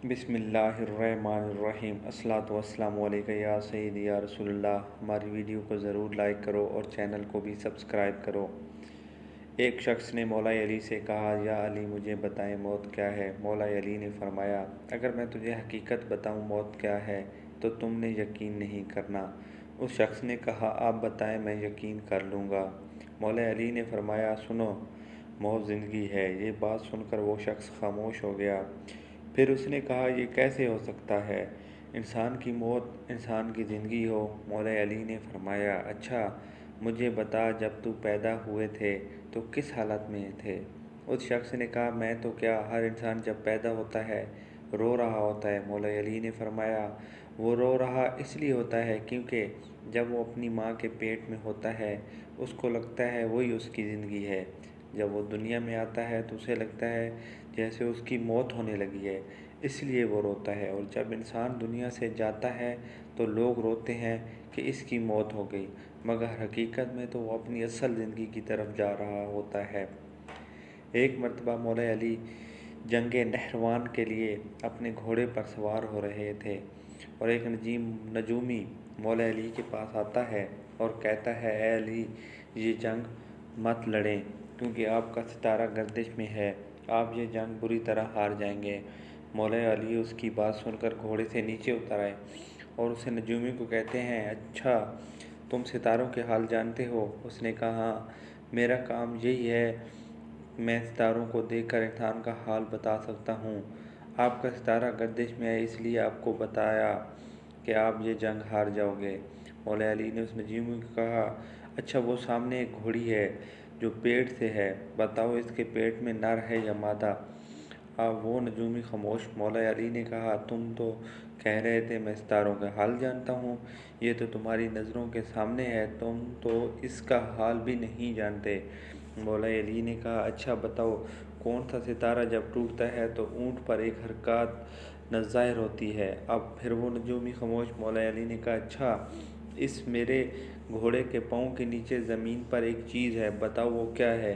बिस्मिल्लाहिर्रहमानिर्रहीम। अस्सलातु वस्सलामु अलैका या सय्यदी या रसूल अल्लाह। हमारी वीडियो को ज़रूर लाइक करो और चैनल को भी सब्सक्राइब करो। एक शख्स ने मौला अली से कहा, या अली मुझे बताएं मौत क्या है। मौला अली ने फरमाया, अगर मैं तुझे हकीकत बताऊं मौत क्या है तो तुमने यकीन नहीं करना। उस शख्स ने कहा, आप बताएं, मैं यकीन कर लूँगा। मौला अली ने फरमाया, सुनो, मौत ज़िंदगी है। ये बात सुनकर वो शख्स खामोश हो गया। फिर उसने कहा, ये कैसे हो सकता है, इंसान की मौत इंसान की ज़िंदगी हो। मौला अली ने फरमाया, अच्छा मुझे बता, जब तू पैदा हुए थे तो किस हालत में थे। उस शख्स ने कहा, मैं तो क्या, हर इंसान जब पैदा होता है रो रहा होता है। मौला अली ने फरमाया, वो रो रहा इसलिए होता है क्योंकि जब वो अपनी माँ के पेट में होता है उसको लगता है वही उसकी ज़िंदगी है। जब वो दुनिया में आता है तो उसे लगता है जैसे उसकी मौत होने लगी है, इसलिए वो रोता है। और जब इंसान दुनिया से जाता है तो लोग रोते हैं कि इसकी मौत हो गई, मगर हकीकत में तो वो अपनी असल ज़िंदगी की तरफ जा रहा होता है। एक मर्तबा मौला अली जंगे नहरवान के लिए अपने घोड़े पर सवार हो रहे थे और एक नजूमी मौला अली के पास आता है और कहता है, ए अली, ये जंग मत लड़ें क्योंकि आपका सितारा गर्दिश में है, आप ये जंग बुरी तरह हार जाएंगे। मौला अली उसकी बात सुनकर घोड़े से नीचे उतर आए और उसे नजूमी को कहते हैं, अच्छा तुम सितारों के हाल जानते हो। उसने कहा, हाँ, मेरा काम यही है, मैं सितारों को देखकर इंसान का हाल बता सकता हूँ। आपका सितारा गर्दिश में है इसलिए आपको बताया कि आप ये जंग हार जाओगे। मौला अली ने उस नजूमी को कहा, अच्छा वो सामने एक घोड़ी है जो पेट से है, बताओ इसके पेट में नर है या मादा। अब वो नजूमी खामोश। मौला अली ने कहा, तुम तो कह रहे थे मैं सितारों का हाल जानता हूँ, ये तो तुम्हारी नज़रों के सामने है, तुम तो इसका हाल भी नहीं जानते। मौला अली ने कहा, अच्छा बताओ, कौन सा सितारा जब टूटता है तो ऊँट पर एक हरकत न ज़ाहिर होती है। अब फिर वो नजूमी खामोश। मौला अली ने कहा, अच्छा इस मेरे घोड़े के पाँव के नीचे ज़मीन पर एक चीज़ है, बताओ वो क्या है।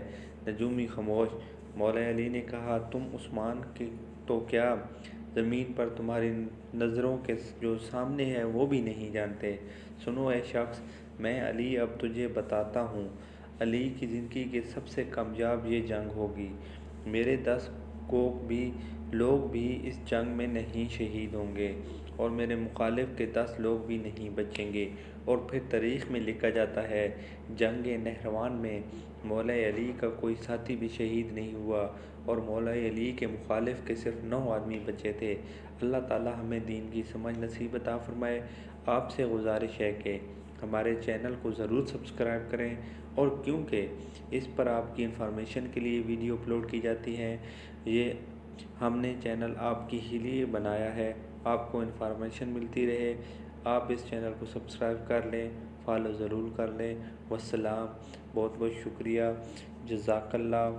नजूमी खामोश। मौला अली ने कहा, तुम उस्मान के तो क्या, ज़मीन पर तुम्हारी नज़रों के जो सामने है वो भी नहीं जानते। सुनो ए शख्स, मैं अली अब तुझे बताता हूँ, अली की ज़िंदगी की सबसे कामयाब ये जंग होगी। मेरे 10 लोग भी इस जंग में नहीं शहीद होंगे और मेरे मुखालिफ के 10 लोग भी नहीं बचेंगे। और फिर तारीख़ में लिखा जाता है, जंग नहरवान में मौला अली का कोई साथी भी शहीद नहीं हुआ और मौला अली के मुखालिफ के सिर्फ 9 आदमी बचे थे। अल्लाह ताला हमें दीन की समझ नसीब अता फरमाए। आपसे गुजारिश है कि हमारे चैनल को ज़रूर सब्सक्राइब करें, और क्योंकि इस पर आपकी इन्फॉर्मेशन के लिए वीडियो अपलोड की जाती हैं, ये हमने चैनल आपके ही लिए बनाया है, आपको इन्फॉर्मेशन मिलती रहे। आप इस चैनल को सब्सक्राइब कर लें, फॉलो ज़रूर कर लें। वस्सलाम, बहुत बहुत शुक्रिया, जज़ाकल्लाह।